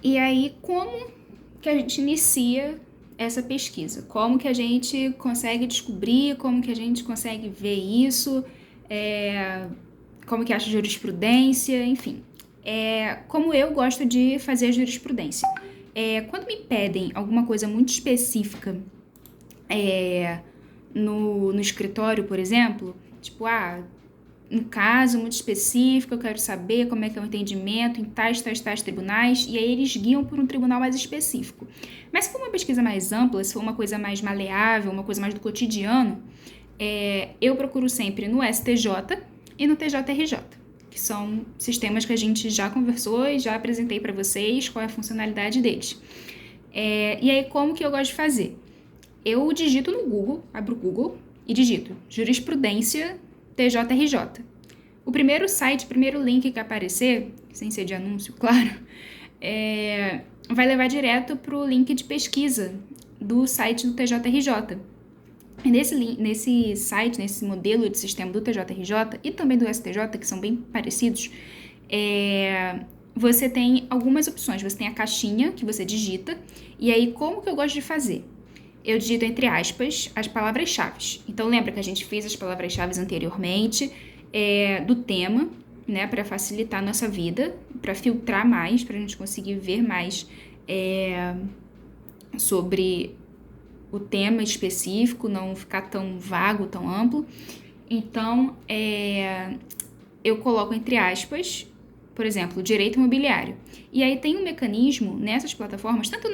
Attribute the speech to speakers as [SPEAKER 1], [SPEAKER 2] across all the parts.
[SPEAKER 1] E aí, como que a gente inicia essa pesquisa? Como que a gente consegue descobrir, como que a gente consegue ver isso, como que acha jurisprudência, enfim. Como eu gosto de fazer a jurisprudência. Quando me pedem alguma coisa muito específica no escritório, por exemplo, tipo, um caso muito específico, eu quero saber como é que é o entendimento em tais tribunais, e aí eles guiam por um tribunal mais específico. Mas se for uma pesquisa mais ampla, se for uma coisa mais maleável, uma coisa mais do cotidiano, eu procuro sempre no STJ e no TJRJ, que são sistemas que a gente já conversou e já apresentei para vocês qual é a funcionalidade deles. E aí, como que eu gosto de fazer? Eu digito no Google, abro o Google e digito jurisprudência TJRJ. O primeiro site, o primeiro link que aparecer, sem ser de anúncio, claro, vai levar direto para o link de pesquisa do site do TJRJ. E nesse site, nesse modelo de sistema do TJRJ e também do STJ, que são bem parecidos, você tem algumas opções. Você tem a caixinha que você digita, e aí como que eu gosto de fazer? Eu digito entre aspas as palavras-chave. Então lembra que a gente fez as palavras-chave anteriormente do tema, né, para facilitar a nossa vida, para filtrar mais, para a gente conseguir ver mais sobre o tema específico, não ficar tão vago, tão amplo. Então, eu coloco entre aspas, por exemplo, direito imobiliário. E aí tem um mecanismo nessas plataformas, tanto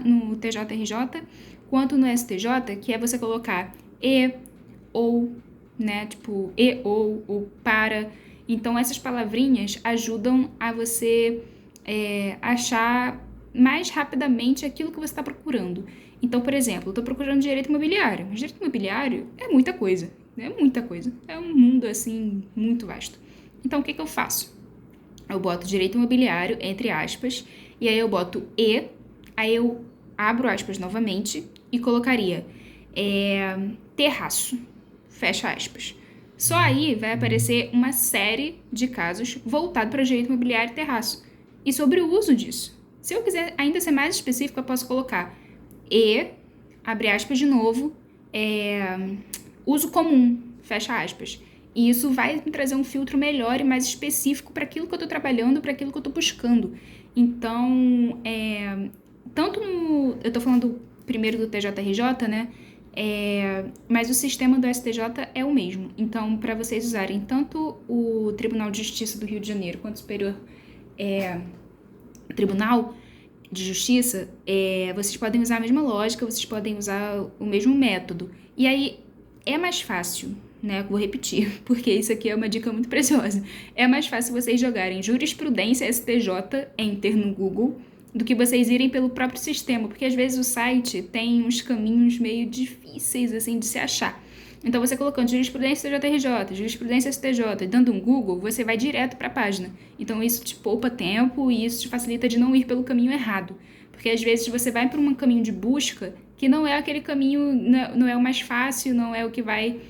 [SPEAKER 1] no TJRJ quanto no STJ, que é você colocar ou, né, tipo, ou para. Então, essas palavrinhas ajudam a você achar mais rapidamente aquilo que você está procurando. Então, por exemplo, eu estou procurando direito imobiliário, mas direito imobiliário é muita coisa, é um mundo, assim, muito vasto. Então, o que eu faço? Eu boto direito imobiliário, entre aspas, e aí eu boto aí eu abro aspas novamente e colocaria terraço, fecha aspas. Só aí vai aparecer uma série de casos voltados para direito imobiliário e terraço. E sobre o uso disso. Se eu quiser ainda ser mais específico, eu posso colocar abre aspas de novo, uso comum, fecha aspas. E isso vai me trazer um filtro melhor e mais específico para aquilo que eu estou trabalhando, para aquilo que eu estou buscando. Então, eu estou falando primeiro do TJRJ, né? Mas o sistema do STJ é o mesmo. Então, para vocês usarem tanto o Tribunal de Justiça do Rio de Janeiro quanto o Superior Tribunal de Justiça, vocês podem usar a mesma lógica, vocês podem usar o mesmo método. E aí é mais fácil, né? Vou repetir, porque isso aqui é uma dica muito preciosa. É mais fácil vocês jogarem jurisprudência STJ enter no Google do que vocês irem pelo próprio sistema, porque às vezes o site tem uns caminhos meio difíceis assim de se achar. Então, você colocando jurisprudência TJRJ, jurisprudência STJ, dando um Google, você vai direto para a página. Então, isso te poupa tempo e isso te facilita de não ir pelo caminho errado. Porque, às vezes, você vai por um caminho de busca que não é aquele caminho, não é o mais fácil, não é o que vai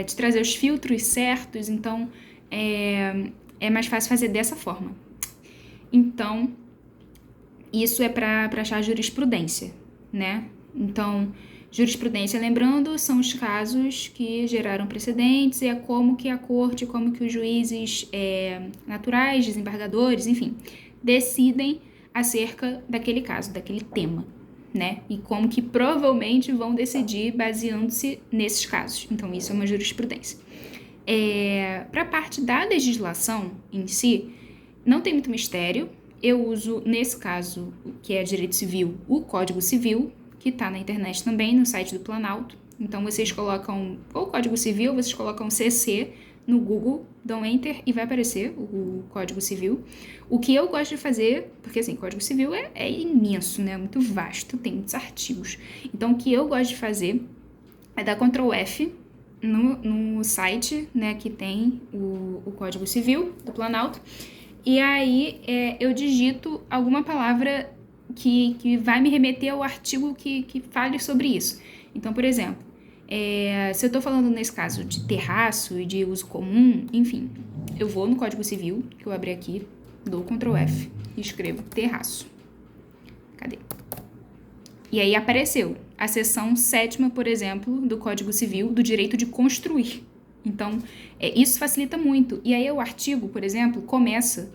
[SPEAKER 1] te trazer os filtros certos. Então, é mais fácil fazer dessa forma. Então, isso é para achar jurisprudência, né? Então, jurisprudência, lembrando, são os casos que geraram precedentes e é como que a corte, como que os juízes naturais, desembargadores, enfim, decidem acerca daquele caso, daquele tema, né? E como que provavelmente vão decidir baseando-se nesses casos. Então, isso é uma jurisprudência. Para a parte da legislação em si, não tem muito mistério. Eu uso, nesse caso, que é direito civil, o Código Civil, que está na internet também, no site do Planalto. Então, vocês colocam ou Código Civil, vocês colocam CC no Google, dão Enter e vai aparecer o Código Civil. O que eu gosto de fazer, porque assim, Código Civil é imenso, né? Muito vasto, tem muitos artigos. Então, o que eu gosto de fazer é dar Ctrl F no site, né, que tem o Código Civil do Planalto. E aí eu digito alguma palavra que vai me remeter ao artigo que fale sobre isso. Então, por exemplo, se eu estou falando nesse caso de terraço e de uso comum, enfim, eu vou no Código Civil, que eu abri aqui, dou Ctrl F, e escrevo terraço. Cadê? E aí apareceu a seção 7ª, por exemplo, do Código Civil, do direito de construir. Então, isso facilita muito. E aí o artigo, por exemplo, começa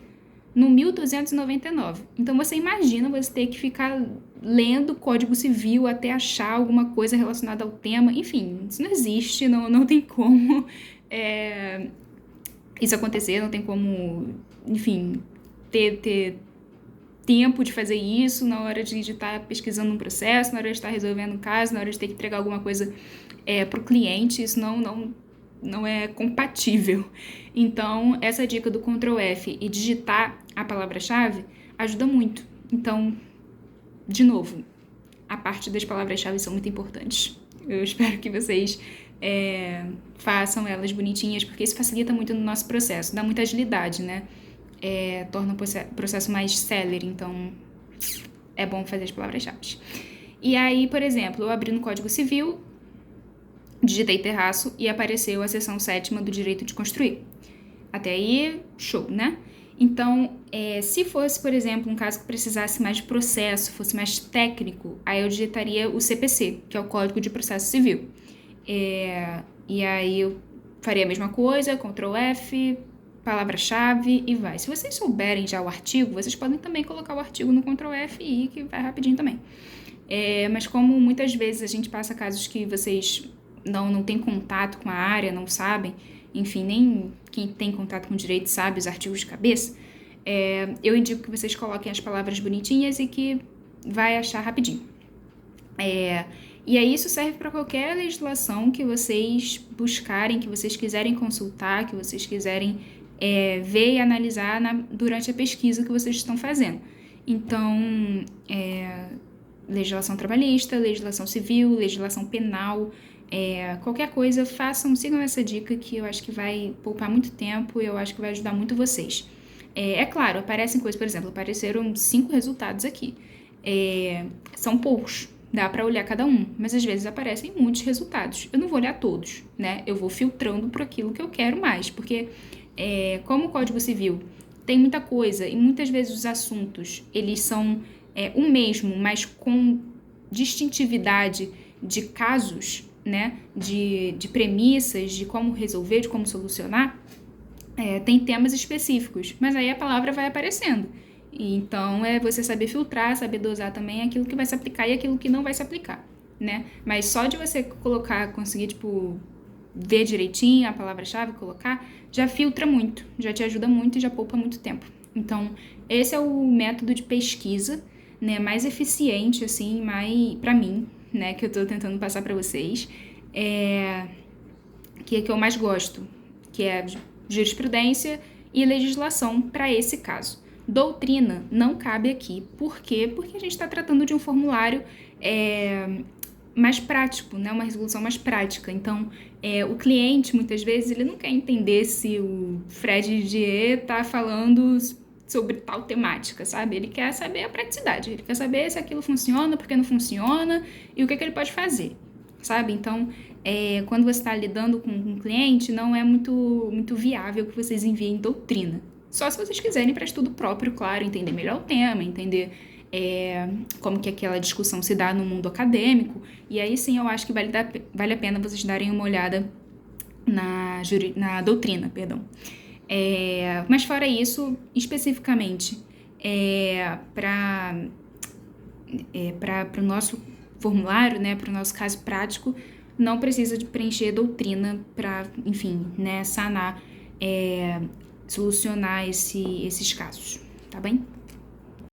[SPEAKER 1] no 1299. Então, você imagina você ter que ficar lendo o Código Civil até achar alguma coisa relacionada ao tema. Enfim, isso não existe, não tem como isso acontecer, não tem como, enfim, ter tempo de fazer isso na hora de estar pesquisando um processo, na hora de estar resolvendo um caso, na hora de ter que entregar alguma coisa para o cliente. Isso não é compatível. Então, essa dica do Ctrl F e digitar a palavra-chave ajuda muito. Então, de novo, a parte das palavras-chave são muito importantes. Eu espero que vocês façam elas bonitinhas, porque isso facilita muito no nosso processo, dá muita agilidade, né? Torna o processo mais célere, então é bom fazer as palavras-chave. E aí, por exemplo, eu abri no Código Civil, digitei terraço e apareceu a seção 7ª do direito de construir. Até aí, show, né? Então, se fosse, por exemplo, um caso que precisasse mais de processo, fosse mais técnico, aí eu digitaria o CPC, que é o Código de Processo Civil. E aí eu faria a mesma coisa, Ctrl F, palavra-chave e vai. Se vocês souberem já o artigo, vocês podem também colocar o artigo no Ctrl F e ir, que vai rapidinho também. Mas como muitas vezes a gente passa casos que vocês não têm contato com a área, não sabem, enfim, nem quem tem contato com o direito sabe os artigos de cabeça, eu indico que vocês coloquem as palavras bonitinhas e que vai achar rapidinho. E aí isso serve para qualquer legislação que vocês buscarem, que vocês quiserem consultar, que vocês quiserem ver e analisar durante a pesquisa que vocês estão fazendo. Então, legislação trabalhista, legislação civil, legislação penal, qualquer coisa, sigam essa dica que eu acho que vai poupar muito tempo e eu acho que vai ajudar muito vocês. Claro, aparecem coisas, por exemplo, apareceram 5 resultados aqui. São poucos, dá para olhar cada um, mas às vezes aparecem muitos resultados. Eu não vou olhar todos, né? Eu vou filtrando por aquilo que eu quero mais, porque como o Código Civil tem muita coisa e muitas vezes os assuntos, eles são o mesmo, mas com distintividade de casos, né? De premissas, de como resolver, de como solucionar, tem temas específicos, mas aí a palavra vai aparecendo. Então, você saber filtrar, saber dosar também aquilo que vai se aplicar e aquilo que não vai se aplicar, né? Mas só de você conseguir, ver direitinho a palavra-chave, colocar, já filtra muito, já te ajuda muito e já poupa muito tempo. Então, esse é o método de pesquisa, né, mais eficiente, assim, pra mim, né, que eu tô tentando passar para vocês, que é que eu mais gosto, que é jurisprudência e legislação para esse caso. Doutrina não cabe aqui. Por quê? Porque a gente está tratando de um formulário mais prático, né? Uma resolução mais prática. Então, o cliente, muitas vezes, ele não quer entender se o Fred Dier está falando sobre tal temática, sabe? Ele quer saber a praticidade. Ele quer saber se aquilo funciona, por que não funciona e o que ele pode fazer, sabe? Então, quando você está lidando com um cliente, não é muito viável que vocês enviem doutrina. Só se vocês quiserem para estudo próprio, claro, entender melhor o tema, entender como que aquela discussão se dá no mundo acadêmico, e aí sim eu acho que vale a pena vocês darem uma olhada na doutrina, perdão. Mas fora isso, especificamente, para o nosso formulário, né, para o nosso caso prático, não precisa de preencher doutrina para, enfim, né, sanar, solucionar esses casos, tá bem?